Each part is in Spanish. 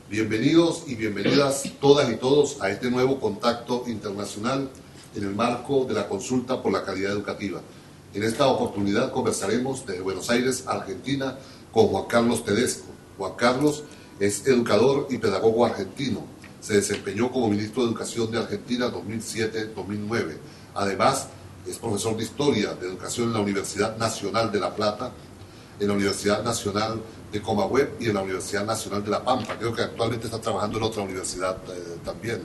Bienvenidos y bienvenidas todas y todos a este nuevo contacto internacional en el marco de la consulta por la calidad educativa. En esta oportunidad conversaremos desde Buenos Aires, Argentina, con Juan Carlos Tedesco. Juan Carlos es educador y pedagogo argentino. Se desempeñó como ministro de Educación de Argentina 2007-2009. Además, es profesor de Historia de Educación en la Universidad Nacional de La Plata, en la Universidad Nacional de Comahue y en la Universidad Nacional de La Pampa. Creo que actualmente está trabajando en otra universidad también.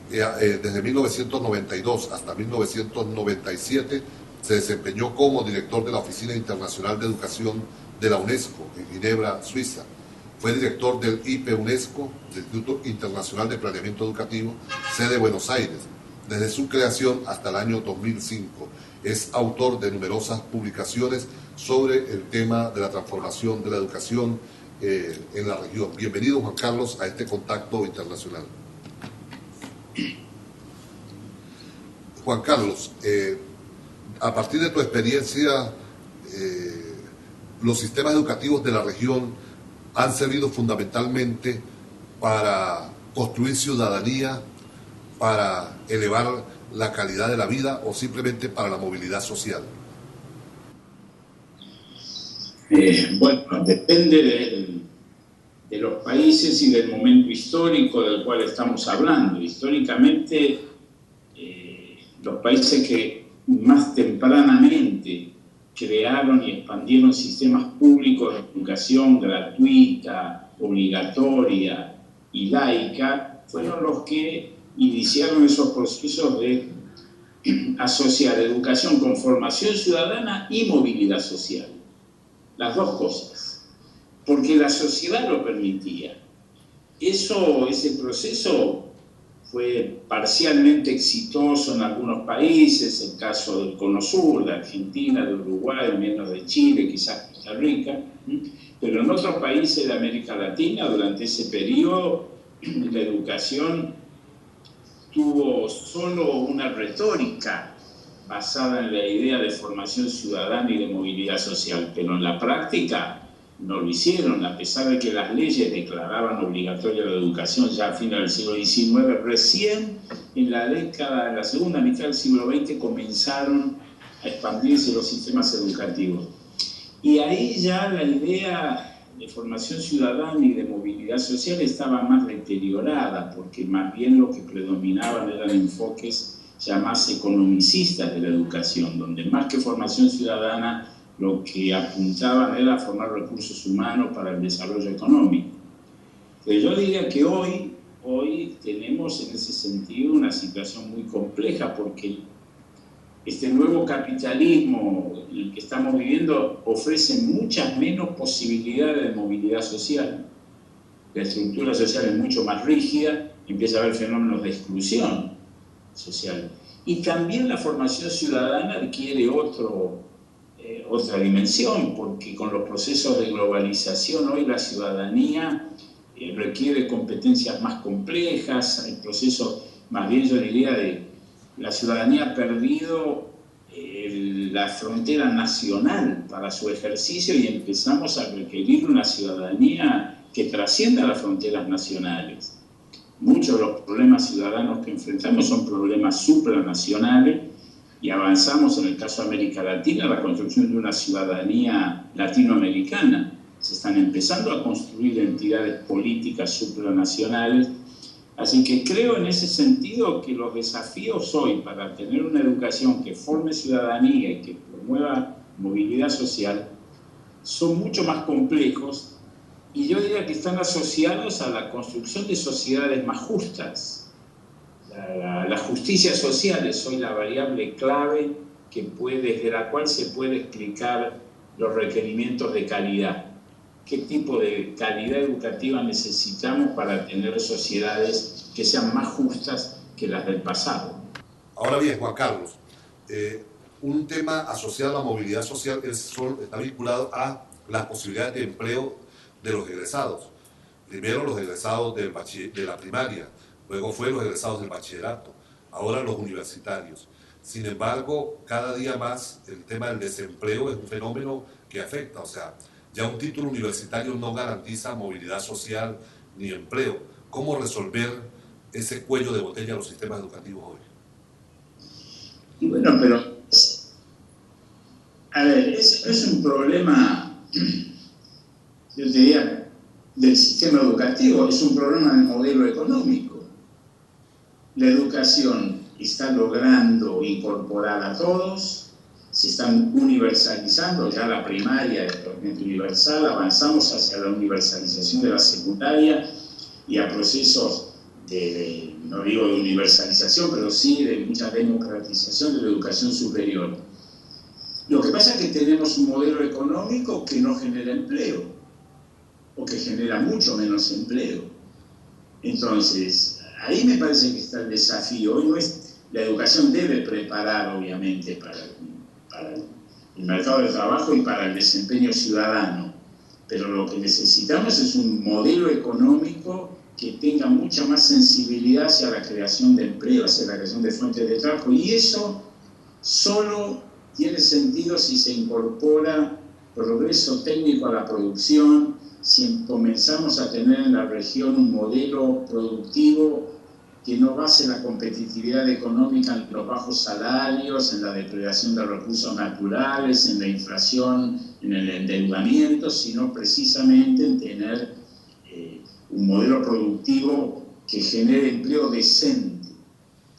Desde 1992 hasta 1997 se desempeñó como director de la Oficina Internacional de Educación de la UNESCO en Ginebra, Suiza. Fue director del IPE UNESCO, del Instituto Internacional de Planeamiento Educativo, sede Buenos Aires, desde su creación hasta el año 2005. Es autor de numerosas publicaciones sobre el tema de la transformación de la educación en la región. Bienvenido, Juan Carlos, a este contacto internacional. Juan Carlos, a partir de tu experiencia, los sistemas educativos de la región han servido fundamentalmente para construir ciudadanía, para elevar la calidad de la vida o simplemente para la movilidad social. Bueno, depende de los países y del momento histórico del cual estamos hablando. Históricamente, los países que más tempranamente crearon y expandieron sistemas públicos de educación gratuita, obligatoria y laica, fueron los que iniciaron esos procesos de asociar educación con formación ciudadana y movilidad social. Las dos cosas, porque la sociedad lo permitía. Ese proceso fue parcialmente exitoso en algunos países, el caso del Cono Sur, de Argentina, de Uruguay, menos de Chile, quizás Costa Rica, pero en otros países de América Latina, durante ese periodo, la educación tuvo solo una retórica basada en la idea de formación ciudadana y de movilidad social, pero en la práctica no lo hicieron, a pesar de que las leyes declaraban obligatoria la educación ya a finales del siglo XIX. Recién en la segunda mitad del siglo XX comenzaron a expandirse los sistemas educativos. Y ahí ya la idea de formación ciudadana y de movilidad social estaba más deteriorada, porque más bien lo que predominaban eran enfoques ya más economicistas de la educación, donde más que formación ciudadana lo que apuntaban era formar recursos humanos para el desarrollo económico. Pero yo diría que hoy tenemos en ese sentido una situación muy compleja, porque este nuevo capitalismo el que estamos viviendo ofrece muchas menos posibilidades de movilidad social. La estructura social es mucho más rígida, empieza a haber fenómenos de exclusión social. Y también la formación ciudadana adquiere otra dimensión, porque con los procesos de globalización hoy la ciudadanía requiere competencias más complejas. El proceso, más bien yo diría, de la ciudadanía ha perdido la frontera nacional para su ejercicio y empezamos a requerir una ciudadanía que trascienda las fronteras nacionales. Muchos de los problemas ciudadanos que enfrentamos son problemas supranacionales y avanzamos en el caso de América Latina la construcción de una ciudadanía latinoamericana. Se están empezando a construir entidades políticas supranacionales. Así que creo en ese sentido que los desafíos hoy para tener una educación que forme ciudadanía y que promueva movilidad social son mucho más complejos, y yo diría que están asociados a la construcción de sociedades más justas. La justicia social es hoy la variable clave desde la cual se puede explicar los requerimientos de calidad. ¿Qué tipo de calidad educativa necesitamos para tener sociedades que sean más justas que las del pasado? Ahora bien, Juan Carlos, un tema asociado a la movilidad social está vinculado a las posibilidades de empleo de los egresados. Primero los egresados de la primaria, luego fue los egresados del bachillerato, ahora los universitarios. Sin embargo, cada día más el tema del desempleo es un fenómeno que afecta, o sea, ya un título universitario no garantiza movilidad social ni empleo. ¿Cómo resolver ese cuello de botella en los sistemas educativos hoy? Y bueno, pero, a ver, es un problema, yo diría, del sistema educativo, es un problema del modelo económico. La educación está logrando incorporar a todos, se están universalizando, ya la primaria es totalmente universal, avanzamos hacia la universalización de la secundaria y a procesos no digo de universalización, pero sí de mucha democratización de la educación superior. Lo que pasa es que tenemos un modelo económico que no genera empleo, o que genera mucho menos empleo. Entonces, ahí me parece que está el desafío. Hoy no es, la educación debe preparar, obviamente, para el mercado de trabajo y para el desempeño ciudadano, pero lo que necesitamos es un modelo económico que tenga mucha más sensibilidad hacia la creación de empleo, hacia la creación de fuentes de trabajo, y eso solo tiene sentido si se incorpora progreso técnico a la producción, si comenzamos a tener en la región un modelo productivo que no base la competitividad económica en los bajos salarios, en la depredación de recursos naturales, en la inflación, en el endeudamiento, sino precisamente en tener un modelo productivo que genere empleo decente.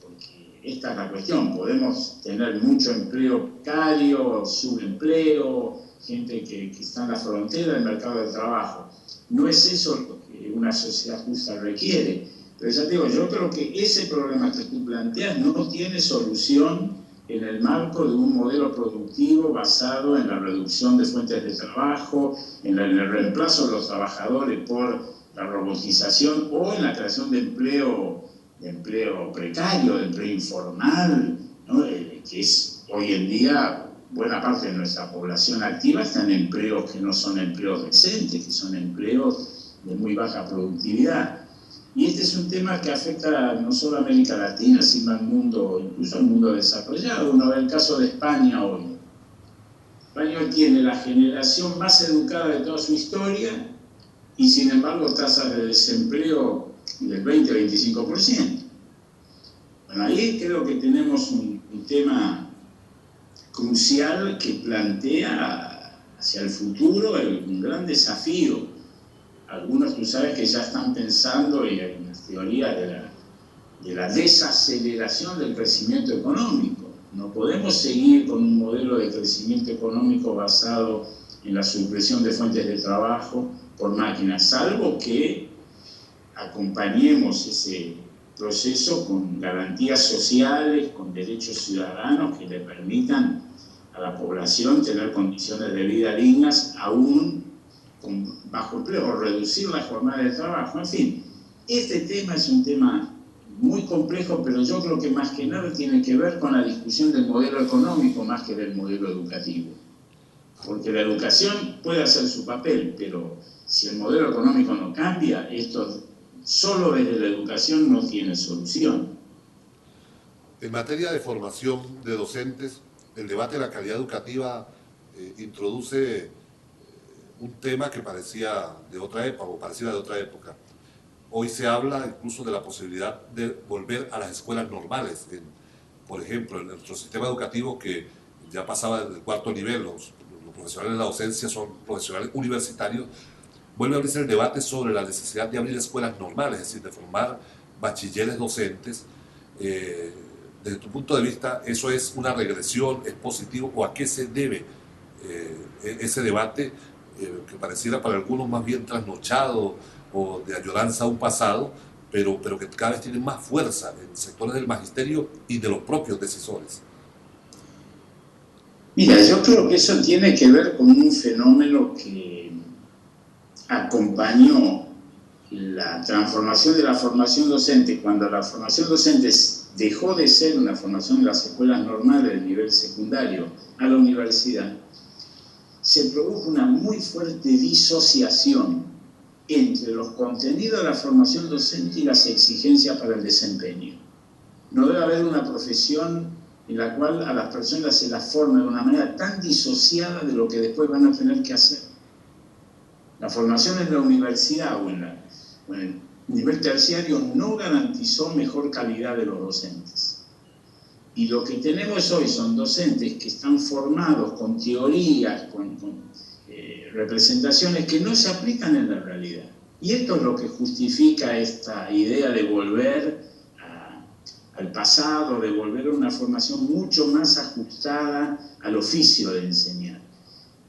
Porque esta es la cuestión, podemos tener mucho empleo precario, subempleo, gente que está en la frontera del mercado de trabajo. No es eso lo que una sociedad justa requiere. Pero ya te digo, yo creo que ese problema que tú planteas no tiene solución en el marco de un modelo productivo basado en la reducción de fuentes de trabajo, en el reemplazo de los trabajadores por la robotización o en la creación de empleo precario, de empleo informal, ¿no? Que es hoy en día buena parte de nuestra población activa está en empleos que no son empleos decentes, que son empleos de muy baja productividad. Y este es un tema que afecta no solo a América Latina, sino al mundo, incluso al mundo desarrollado. Uno ve el caso de España hoy. España hoy tiene la generación más educada de toda su historia y sin embargo tasas de desempleo del 20-25%. Bueno, ahí creo que tenemos un tema crucial que plantea hacia el futuro un gran desafío. Algunos, tú sabes, que ya están pensando en las teorías de la desaceleración del crecimiento económico. No podemos seguir con un modelo de crecimiento económico basado en la supresión de fuentes de trabajo por máquinas, salvo que acompañemos ese proceso con garantías sociales, con derechos ciudadanos que le permitan a la población tener condiciones de vida dignas, aún con bajo empleo, o reducir la jornada de trabajo. En fin, este tema es un tema muy complejo, pero yo creo que más que nada tiene que ver con la discusión del modelo económico más que del modelo educativo. Porque la educación puede hacer su papel, pero si el modelo económico no cambia, esto solo desde la educación no tiene solución. En materia de formación de docentes, el debate de la calidad educativa introduce un tema que parecía de otra época, o pareciera de otra época. Hoy se habla incluso de la posibilidad de volver a las escuelas normales. Por ejemplo, en nuestro sistema educativo, que ya pasaba del cuarto nivel, los profesionales de la docencia son profesionales universitarios, vuelve a abrirse el debate sobre la necesidad de abrir escuelas normales, es decir, de formar bachilleres docentes. Desde tu punto de vista, ¿eso es una regresión, es positivo, o a qué se debe ese debate que pareciera para algunos más bien trasnochado o de añoranza a un pasado, pero que cada vez tiene más fuerza en sectores del magisterio y de los propios decisores? Mira, yo creo que eso tiene que ver con un fenómeno que acompañó la transformación de la formación docente. Cuando la formación docente dejó de ser una formación en las escuelas normales del nivel secundario a la universidad, se produjo una muy fuerte disociación entre los contenidos de la formación docente y las exigencias para el desempeño. No debe haber una profesión en la cual a las personas se las forma de una manera tan disociada de lo que después van a tener que hacer. La formación en la universidad o en Bueno, el nivel terciario no garantizó mejor calidad de los docentes. Y lo que tenemos hoy son docentes que están formados con teorías, con representaciones que no se aplican en la realidad. Y esto es lo que justifica esta idea de volver al pasado, de volver a una formación mucho más ajustada al oficio de enseñar.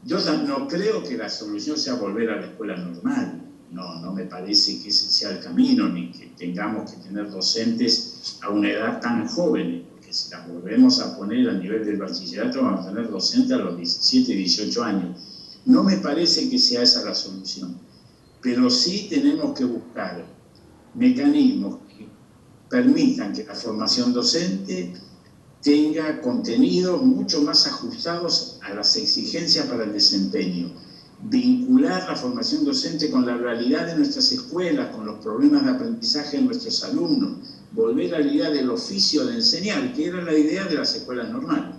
Yo no creo que la solución sea volver a la escuela normal. No me parece que ese sea el camino, ni que tengamos que tener docentes a una edad tan joven, porque si las volvemos a poner a nivel del bachillerato, vamos a tener docentes a los 17, 18 años. No me parece que sea esa la solución, pero sí tenemos que buscar mecanismos que permitan que la formación docente tenga contenidos mucho más ajustados a las exigencias para el desempeño. Vincular la formación docente con la realidad de nuestras escuelas, con los problemas de aprendizaje de nuestros alumnos, volver a la idea del oficio de enseñar, que era la idea de las escuelas normales.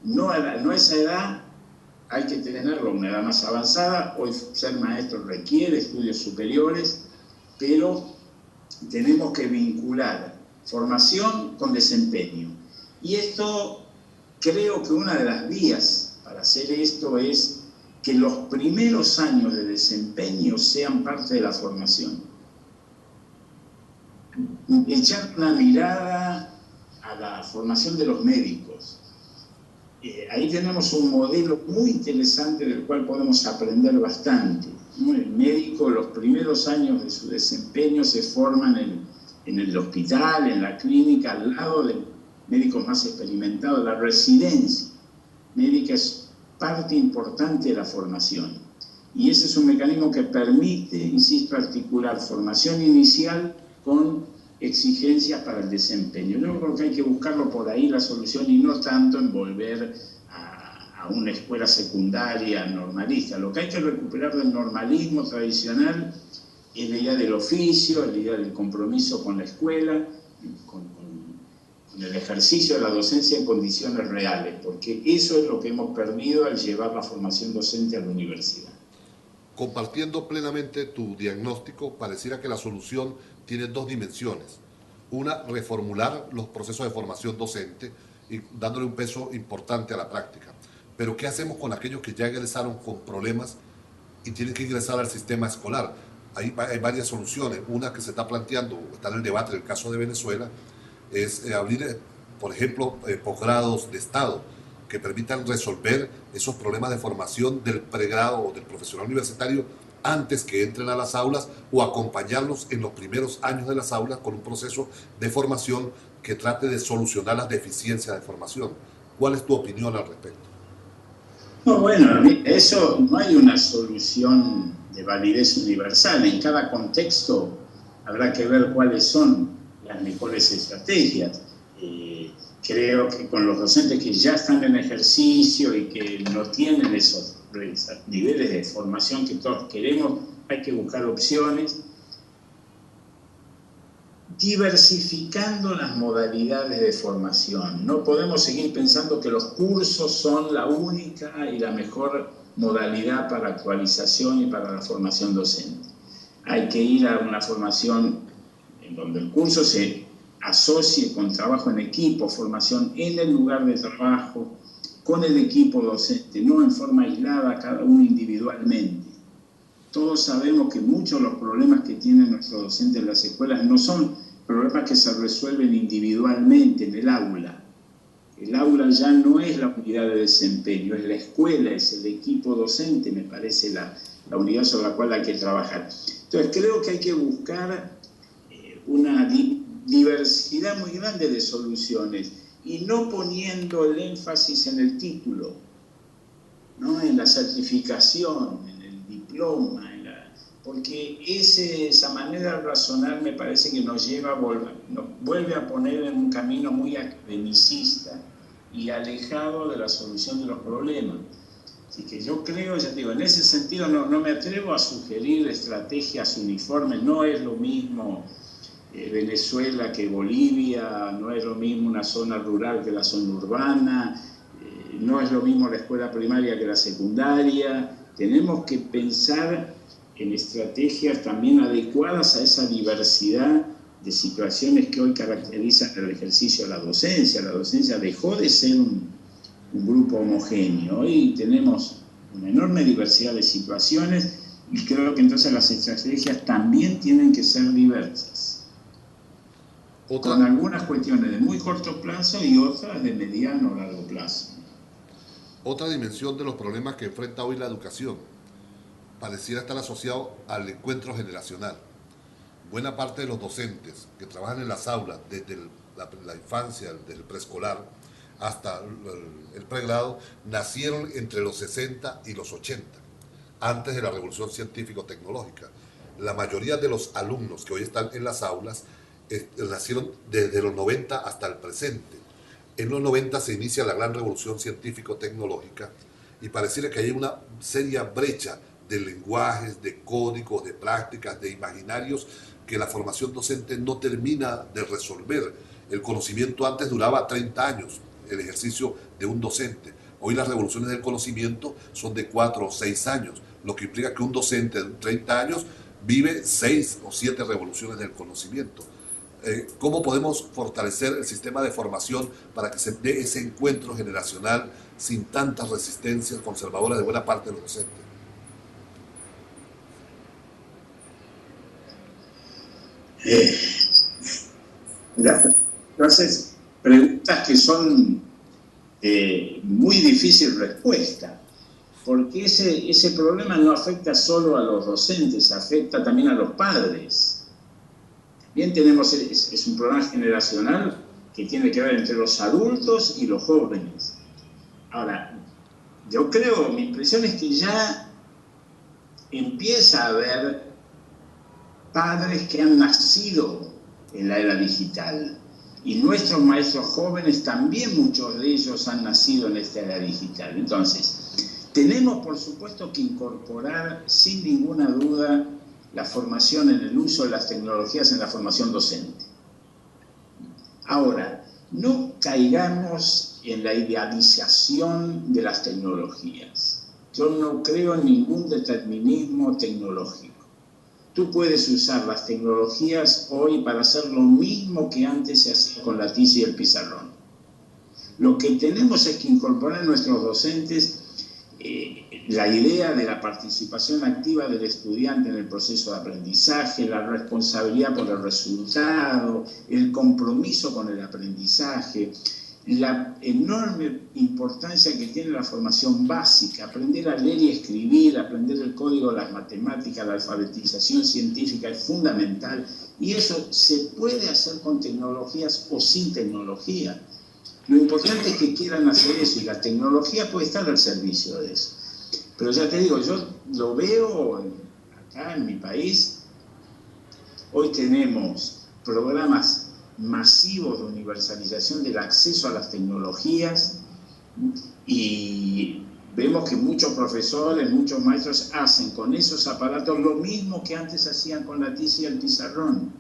No a esa edad hay que tenerlo a una edad más avanzada. Hoy ser maestro requiere estudios superiores, pero tenemos que vincular formación con desempeño. Y esto, creo que una de las vías para hacer esto es que los primeros años de desempeño sean parte de la formación. Echar una mirada a la formación de los médicos. Ahí tenemos un modelo muy interesante del cual podemos aprender bastante. El médico, los primeros años de su desempeño se forman en el hospital, en la clínica, al lado de médicos más experimentados. La residencia médica es parte importante de la formación. Y ese es un mecanismo que permite, insisto, articular formación inicial con exigencias para el desempeño. Yo creo que hay que buscarlo por ahí la solución y no tanto en volver a una escuela secundaria normalista. Lo que hay que recuperar del normalismo tradicional es la idea del oficio, la idea del compromiso con la escuela, con el ejercicio de la docencia en condiciones reales, porque eso es lo que hemos perdido al llevar la formación docente a la universidad. Compartiendo plenamente tu diagnóstico, pareciera que la solución tiene dos dimensiones. Una, reformular los procesos de formación docente y dándole un peso importante a la práctica. Pero ¿qué hacemos con aquellos que ya egresaron con problemas y tienen que ingresar al sistema escolar? Hay varias soluciones. Una que se está planteando, está en el debate, en el caso de Venezuela, es abrir, por ejemplo, posgrados de Estado que permitan resolver esos problemas de formación del pregrado o del profesional universitario antes que entren a las aulas, o acompañarlos en los primeros años de las aulas con un proceso de formación que trate de solucionar las deficiencias de formación. ¿Cuál es tu opinión al respecto? No, bueno, eso no hay una solución de validez universal. En cada contexto habrá que ver cuáles son las mejores estrategias. Creo que con los docentes que ya están en ejercicio y que no tienen esos niveles de formación que todos queremos, hay que buscar opciones, diversificando las modalidades de formación. No podemos seguir pensando que los cursos son la única y la mejor modalidad para actualización y para la formación docente. Hay que ir a una formación en donde el curso se asocie con trabajo en equipo, formación en el lugar de trabajo, con el equipo docente, no en forma aislada, cada uno individualmente. Todos sabemos que muchos de los problemas que tienen nuestros docentes en las escuelas no son problemas que se resuelven individualmente en el aula. El aula ya no es la unidad de desempeño, es la escuela, es el equipo docente, me parece la unidad sobre la cual hay que trabajar. Entonces creo que hay que buscar una diversidad muy grande de soluciones y no poniendo el énfasis en el título, ¿no? En la certificación, en el diploma, porque esa manera de razonar me parece que nos vuelve a poner en un camino muy academicista y alejado de la solución de los problemas. Así que yo creo, ya digo, en ese sentido no me atrevo a sugerir estrategias uniformes. No es lo mismo Venezuela que Bolivia, no es lo mismo una zona rural que la zona urbana, no es lo mismo la escuela primaria que la secundaria. Tenemos que pensar en estrategias también adecuadas a esa diversidad de situaciones que hoy caracterizan el ejercicio de la docencia. La docencia dejó de ser un grupo homogéneo. Hoy tenemos una enorme diversidad de situaciones y creo que entonces las estrategias también tienen que ser diversas. Con algunas cuestiones de muy corto plazo y otras de mediano o largo plazo. Otra dimensión de los problemas que enfrenta hoy la educación pareciera estar asociado al encuentro generacional. Buena parte de los docentes que trabajan en las aulas desde la infancia, desde el preescolar hasta el pregrado, nacieron entre los 60 y los 80, antes de la revolución científico-tecnológica. La mayoría de los alumnos que hoy están en las aulas nacieron desde los 90 hasta el presente. En los 90 se inicia la gran revolución científico-tecnológica y pareciera que hay una seria brecha de lenguajes, de códigos, de prácticas, de imaginarios que la formación docente no termina de resolver. El conocimiento antes duraba 30 años, el ejercicio de un docente. Hoy las revoluciones del conocimiento son de 4 o 6 años, lo que implica que un docente de 30 años vive 6 o 7 revoluciones del conocimiento. ¿Cómo podemos fortalecer el sistema de formación para que se dé ese encuentro generacional sin tantas resistencias conservadoras de buena parte de los docentes? Entonces, preguntas que son muy difícil respuesta, porque ese problema no afecta solo a los docentes, afecta también a los padres. Bien, es un problema generacional que tiene que ver entre los adultos y los jóvenes. Ahora, yo creo, mi impresión es que ya empieza a haber padres que han nacido en la era digital. Y nuestros maestros jóvenes también, muchos de ellos han nacido en esta era digital. Entonces, tenemos por supuesto que incorporar sin ninguna duda la formación en el uso de las tecnologías en la formación docente. Ahora, no caigamos en la idealización de las tecnologías. Yo no creo en ningún determinismo tecnológico. Tú puedes usar las tecnologías hoy para hacer lo mismo que antes se hacía con la tiza y el pizarrón. Lo que tenemos es que incorporar a nuestros docentes la idea de la participación activa del estudiante en el proceso de aprendizaje, la responsabilidad por el resultado, el compromiso con el aprendizaje, la enorme importancia que tiene la formación básica, aprender a leer y escribir, aprender el código de las matemáticas, la alfabetización científica es fundamental, y eso se puede hacer con tecnologías o sin tecnología. Lo importante es que quieran hacer eso, y la tecnología puede estar al servicio de eso. Pero ya te digo, yo lo veo acá en mi país. Hoy tenemos programas masivos de universalización del acceso a las tecnologías y vemos que muchos profesores, muchos maestros hacen con esos aparatos lo mismo que antes hacían con la tiza y el pizarrón.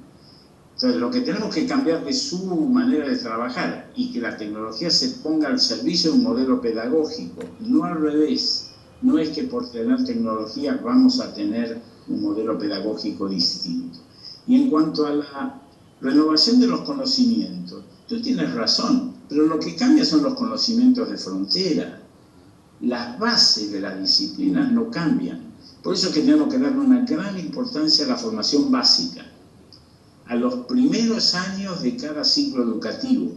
Entonces, lo que tenemos que cambiar es su manera de trabajar y que la tecnología se ponga al servicio de un modelo pedagógico, no al revés. No es que por tener tecnología vamos a tener un modelo pedagógico distinto. Y en cuanto a la renovación de los conocimientos, tú tienes razón, pero lo que cambia son los conocimientos de frontera. Las bases de las disciplinas no cambian. Por eso es que tenemos que darle una gran importancia a la formación básica, a los primeros años de cada ciclo educativo,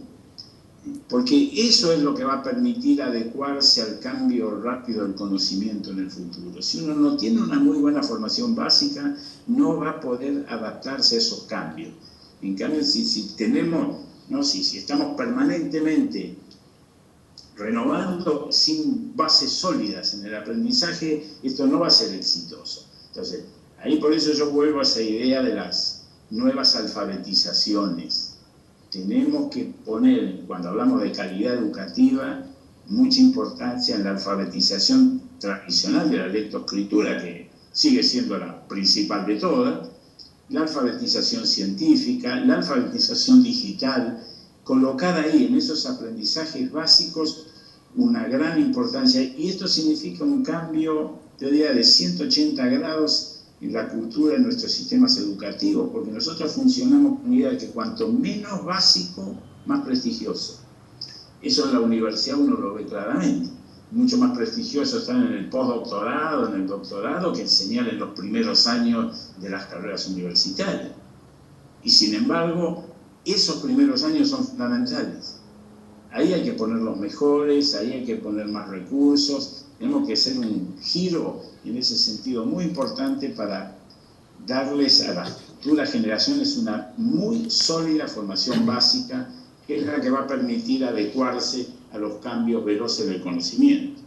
porque eso es lo que va a permitir adecuarse al cambio rápido del conocimiento en el futuro. Si uno no tiene una muy buena formación básica, no va a poder adaptarse a esos cambios. En cambio, si estamos permanentemente renovando sin bases sólidas en el aprendizaje, esto no va a ser exitoso. Entonces, ahí por eso yo vuelvo a esa idea de las nuevas alfabetizaciones. Tenemos que poner, cuando hablamos de calidad educativa, mucha importancia en la alfabetización tradicional de la lectoescritura, que sigue siendo la principal de todas, la alfabetización científica, la alfabetización digital, colocar ahí en esos aprendizajes básicos una gran importancia. Y esto significa un cambio, yo diría, de 180 grados en la cultura de nuestros sistemas educativos, porque nosotros funcionamos con la idea de que cuanto menos básico, más prestigioso. Eso en la universidad uno lo ve claramente. Mucho más prestigioso estar en el postdoctorado, en el doctorado, que enseñar en los primeros años de las carreras universitarias. Y sin embargo, esos primeros años son fundamentales. Ahí hay que poner los mejores, ahí hay que poner más recursos. Tenemos que hacer un giro en ese sentido muy importante para darles a las futuras generaciones una muy sólida formación básica, que es la que va a permitir adecuarse a los cambios veloces del conocimiento.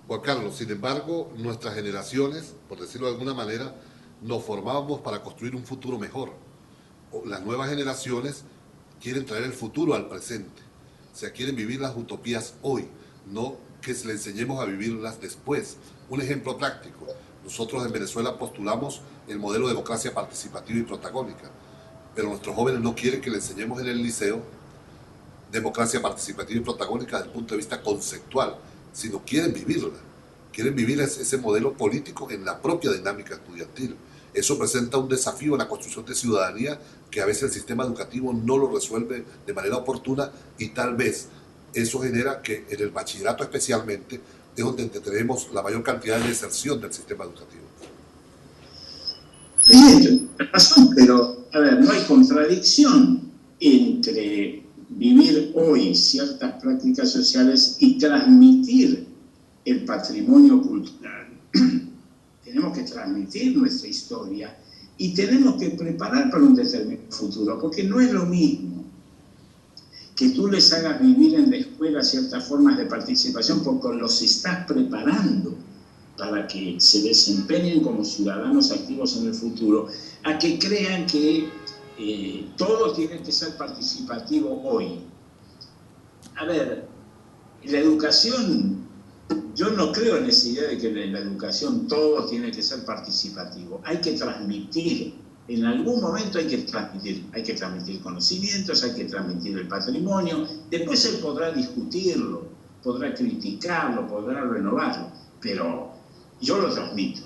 Juan Carlos, sin embargo, nuestras generaciones, por decirlo de alguna manera, nos formábamos para construir un futuro mejor. Las nuevas generaciones quieren traer el futuro al presente. O sea, quieren vivir las utopías hoy, no que les enseñemos a vivirlas después. Un ejemplo práctico. Nosotros en Venezuela postulamos el modelo de democracia participativa y protagónica, pero nuestros jóvenes no quieren que le enseñemos en el liceo democracia participativa y protagónica desde el punto de vista conceptual, sino quieren vivirla. Quieren vivir ese modelo político en la propia dinámica estudiantil. Eso presenta un desafío en la construcción de ciudadanía que a veces el sistema educativo no lo resuelve de manera oportuna, y tal vez eso genera que en el bachillerato especialmente es donde tenemos la mayor cantidad de deserción del sistema educativo. Sí, tienes razón, pero a ver, no hay contradicción entre vivir hoy ciertas prácticas sociales y transmitir el patrimonio cultural. Tenemos que transmitir nuestra historia y tenemos que preparar para un determinado futuro, porque no es lo mismo que tú les hagas vivir en la escuela ciertas formas de participación, porque los estás preparando para que se desempeñen como ciudadanos activos en el futuro, a que crean que todo tiene que ser participativo hoy. A ver, la educación, yo no creo en esa idea de que en la educación todo tiene que ser participativo. Hay que transmitir, en algún momento hay que transmitir conocimientos, hay que transmitir el patrimonio. Después él podrá discutirlo, podrá criticarlo, podrá renovarlo, pero yo lo transmito.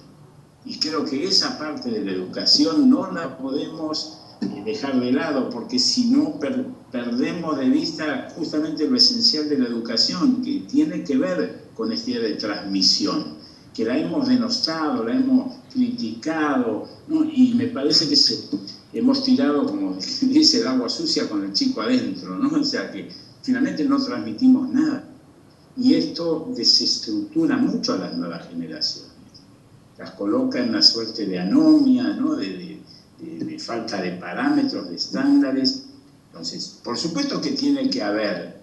Y creo que esa parte de la educación no la podemos dejar de lado, porque si no perdemos de vista justamente lo esencial de la educación, que tiene que ver con esta idea de transmisión, que la hemos denostado, la hemos criticado, ¿no? Y me parece que hemos tirado, como dice, el agua sucia con el chico adentro, ¿no? O sea que finalmente no transmitimos nada. Y esto desestructura mucho a las nuevas generaciones. Las coloca en una suerte de anomia, ¿no? de falta de parámetros, de estándares. Entonces, por supuesto que tiene que haber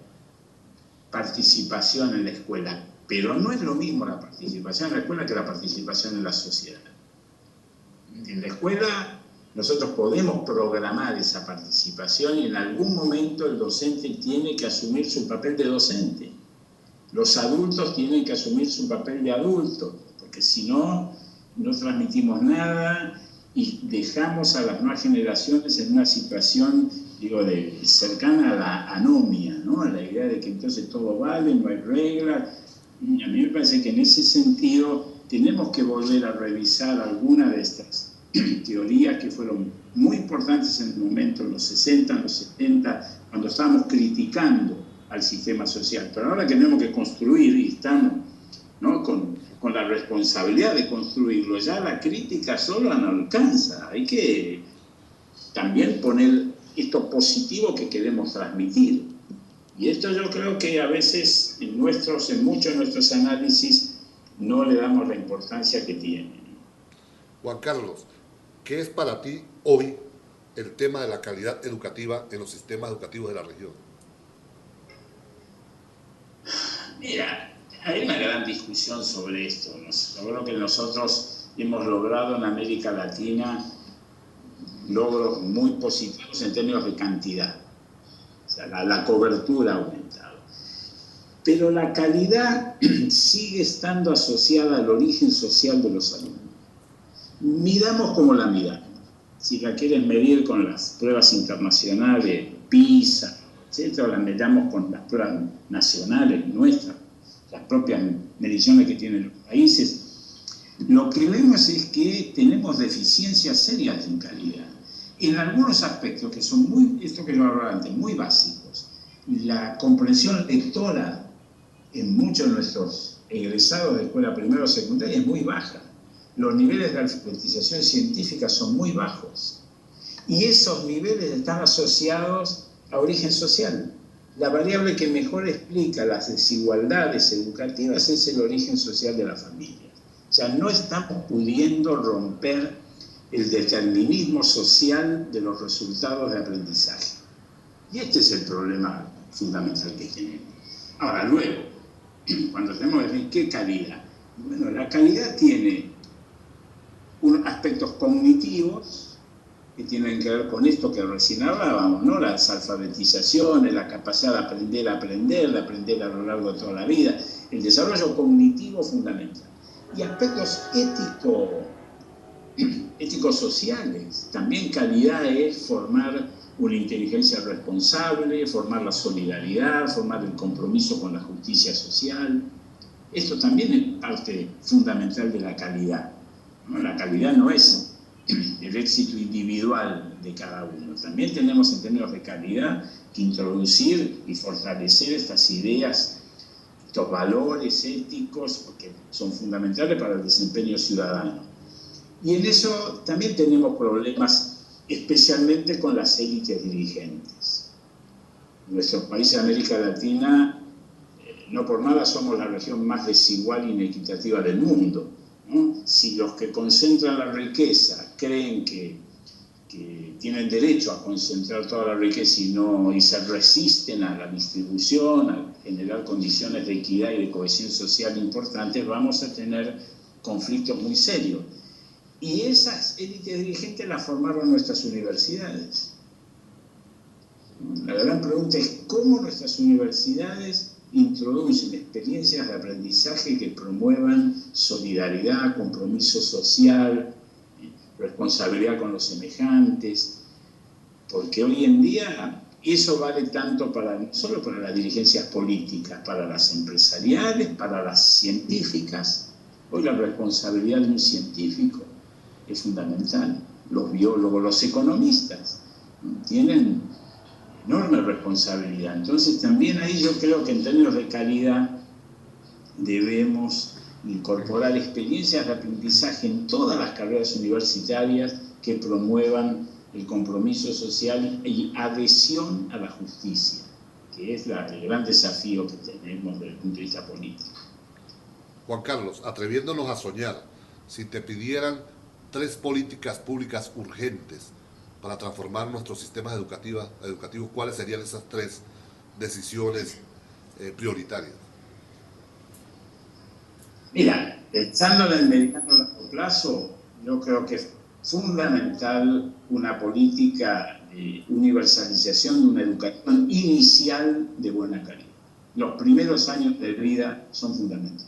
participación en la escuela, pero no es lo mismo la participación en la escuela que la participación en la sociedad. En la escuela nosotros podemos programar esa participación y en algún momento el docente tiene que asumir su papel de docente. Los adultos tienen que asumir su papel de adulto, porque si no, no transmitimos nada y dejamos a las nuevas generaciones en una situación, digo, cercana a la anomia, ¿no? A la idea de que entonces todo vale, no hay reglas. A mí me parece que en ese sentido tenemos que volver a revisar algunas de estas teorías que fueron muy importantes en el momento, en los 60, en los 70, cuando estábamos criticando al sistema social. Pero ahora tenemos que construir y estamos, ¿no? con la responsabilidad de construirlo. Ya la crítica sola no alcanza. Hay que también poner esto positivo que queremos transmitir. Y esto yo creo que a veces en muchos de nuestros análisis no le damos la importancia que tiene. Juan Carlos, ¿qué es para ti hoy el tema de la calidad educativa en los sistemas educativos de la región? Mira, hay una gran discusión sobre esto. Yo creo que nosotros hemos logrado en América Latina logros muy positivos en términos de cantidad. O sea, la cobertura ha aumentado. Pero la calidad sigue estando asociada al origen social de los alumnos. Midamos como la midamos. Si la quieren medir con las pruebas internacionales, PISA, etc., la medamos con las pruebas nacionales nuestras, las propias mediciones que tienen los países. Lo que vemos es que tenemos deficiencias serias en calidad. En algunos aspectos que son esto que yo hablaba antes, muy básicos. La comprensión lectora en muchos de nuestros egresados de escuela primero o secundaria es muy baja. Los niveles de alfabetización científica son muy bajos. Y esos niveles están asociados a origen social. La variable que mejor explica las desigualdades educativas es el origen social de la familia. O sea, no estamos pudiendo romper el determinismo social de los resultados de aprendizaje. Y este es el problema fundamental que tenemos. Ahora, luego, cuando tenemos que decir qué calidad. Bueno, la calidad tiene aspectos cognitivos que tienen que ver con esto que recién hablábamos, ¿no? Las alfabetizaciones, la capacidad de aprender de aprender a lo largo de toda la vida, el desarrollo cognitivo fundamental. Y aspectos éticos sociales. También calidad es formar una inteligencia responsable, formar la solidaridad, formar el compromiso con la justicia social. Esto también es parte fundamental de la calidad, ¿no? La calidad no es el éxito individual de cada uno. También tenemos en términos de calidad que introducir y fortalecer estas ideas, estos valores éticos, porque son fundamentales para el desempeño ciudadano. Y en eso también tenemos problemas, especialmente con las élites dirigentes. En nuestros países de América Latina, no por nada somos la región más desigual e inequitativa del mundo, ¿no? Si los que concentran la riqueza creen que tienen derecho a concentrar toda la riqueza y se resisten a la distribución, a generar condiciones de equidad y de cohesión social importantes, vamos a tener conflictos muy serios. Y esas élites dirigentes las formaron nuestras universidades. La gran pregunta es cómo nuestras universidades introducen experiencias de aprendizaje que promuevan solidaridad, compromiso social, responsabilidad con los semejantes, porque hoy en día eso vale tanto no solo para las dirigencias políticas, para las empresariales, para las científicas. Hoy la responsabilidad de un científico es fundamental. Los biólogos, los economistas tienen enorme responsabilidad. Entonces también ahí yo creo que en términos de calidad debemos incorporar experiencias de aprendizaje en todas las carreras universitarias que promuevan el compromiso social y adhesión a la justicia, que es el gran desafío que tenemos desde el punto de vista político. Juan Carlos, atreviéndonos a soñar, si te pidieran 3 políticas públicas urgentes para transformar nuestros sistemas educativos, ¿cuáles serían esas 3 decisiones prioritarias? Mira, pensando en el mediano y largo plazo, yo creo que es fundamental una política de universalización de una educación inicial de buena calidad. Los primeros años de vida son fundamentales.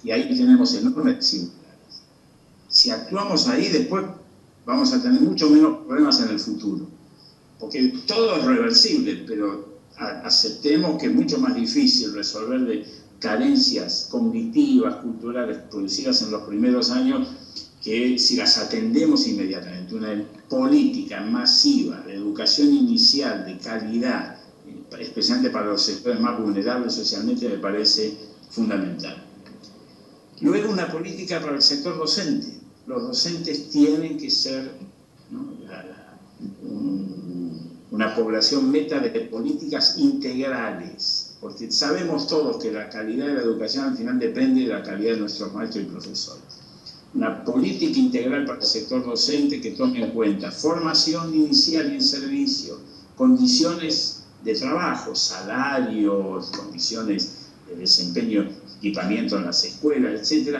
Y ahí tenemos enormes desigualdades. Si actuamos ahí, después vamos a tener mucho menos problemas en el futuro. Porque todo es reversible, pero aceptemos que es mucho más difícil resolver de carencias cognitivas, culturales, producidas en los primeros años, que si las atendemos inmediatamente. Una política masiva de educación inicial de calidad, especialmente para los sectores más vulnerables socialmente, me parece fundamental. Luego, una política para el sector docente. Los docentes tienen que ser, ¿no?, una población meta de políticas integrales, porque sabemos todos que la calidad de la educación al final depende de la calidad de nuestros maestros y profesores. Una política integral para el sector docente que tome en cuenta formación inicial y en servicio, condiciones de trabajo, salarios, condiciones de desempeño, equipamiento en las escuelas, etc.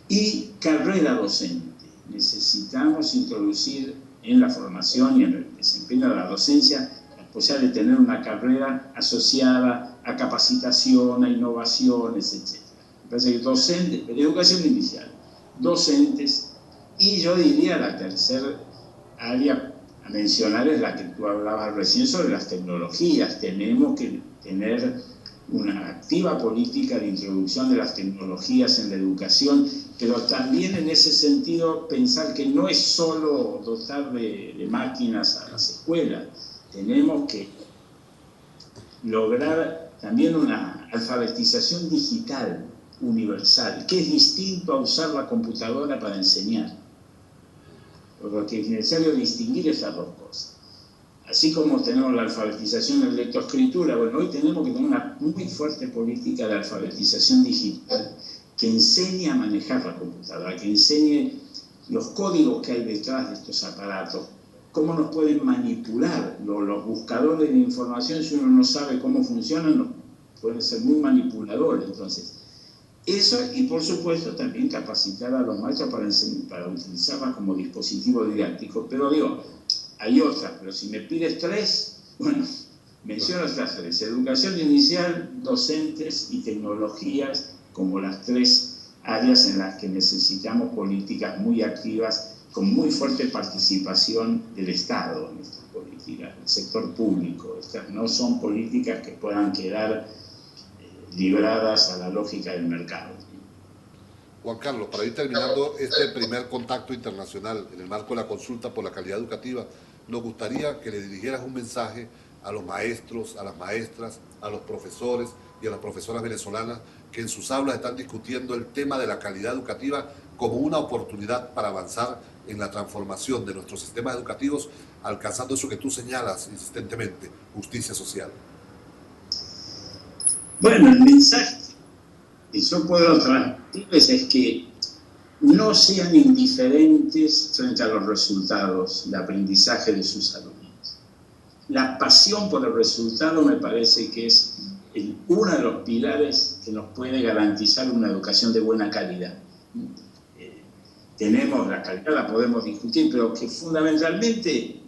Y carrera docente. Necesitamos introducir en la formación y en el desempeño de la docencia la posibilidad de tener una carrera asociada a capacitación, a innovaciones, etc. Me parece que docentes, educación inicial, docentes, y yo diría la tercera área a mencionar es la que tú hablabas recién sobre las tecnologías. Tenemos que tener una activa política de introducción de las tecnologías en la educación, pero también en ese sentido pensar que no es solo dotar de máquinas a las escuelas, tenemos que lograr también una alfabetización digital universal, que es distinto a usar la computadora para enseñar. Porque es necesario distinguir esas dos cosas. Así como tenemos la alfabetización en lectoescritura, bueno, hoy tenemos que tener una muy fuerte política de alfabetización digital que enseñe a manejar la computadora, que enseñe los códigos que hay detrás de estos aparatos, cómo nos pueden manipular los buscadores de información. Si uno no sabe cómo funcionan, pueden ser muy manipuladores. Entonces, eso, y por supuesto también capacitar a los maestros para utilizarlas como dispositivo didáctico. Pero digo, hay otras, pero si me pides tres, bueno, menciono estas tres: educación inicial, docentes y tecnologías, como las tres áreas en las que necesitamos políticas muy activas, con muy fuerte participación del Estado en estas políticas, del sector público. Estas no son políticas que puedan quedar libradas a la lógica del mercado. Juan Carlos, para ir terminando este primer contacto internacional en el marco de la consulta por la calidad educativa, nos gustaría que le dirigieras un mensaje a los maestros, a las maestras, a los profesores y a las profesoras venezolanas que en sus aulas están discutiendo el tema de la calidad educativa como una oportunidad para avanzar en la transformación de nuestros sistemas educativos, alcanzando eso que tú señalas insistentemente, justicia social. Bueno, el mensaje que yo puedo transmitirles es que no sean indiferentes frente a los resultados de aprendizaje de sus alumnos. La pasión por el resultado me parece que es uno de los pilares que nos puede garantizar una educación de buena calidad. Tenemos la calidad, la podemos discutir, pero que fundamentalmente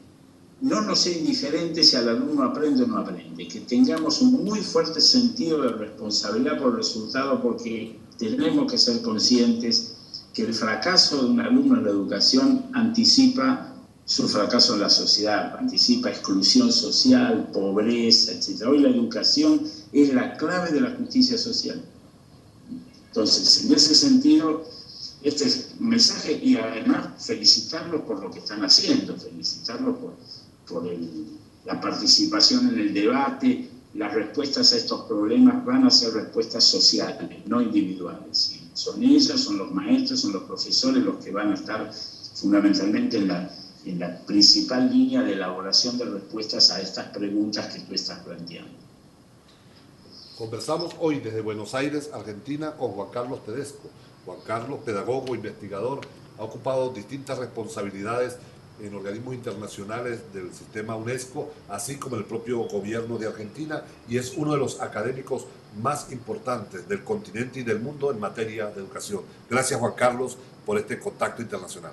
no nos sea indiferente si el alumno aprende o no aprende, que tengamos un muy fuerte sentido de responsabilidad por el resultado, porque tenemos que ser conscientes que el fracaso de un alumno en la educación anticipa su fracaso en la sociedad, anticipa exclusión social, pobreza, etc. Hoy la educación es la clave de la justicia social. Entonces, en ese sentido, este es un mensaje, y además felicitarlos por lo que están haciendo, felicitarlos por la participación en el debate. Las respuestas a estos problemas van a ser respuestas sociales, no individuales. Son ellos, son los maestros, son los profesores los que van a estar fundamentalmente en la principal línea de elaboración de respuestas a estas preguntas que tú estás planteando. Conversamos hoy desde Buenos Aires, Argentina, con Juan Carlos Tedesco. Juan Carlos, pedagogo, investigador, ha ocupado distintas responsabilidades en organismos internacionales del sistema UNESCO, así como el propio gobierno de Argentina, y es uno de los académicos más importantes del continente y del mundo en materia de educación. Gracias, Juan Carlos, por este contacto internacional.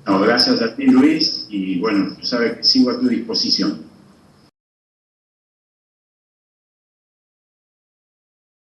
No, gracias a ti, Luis, y bueno, tú sabes que sigo a tu disposición.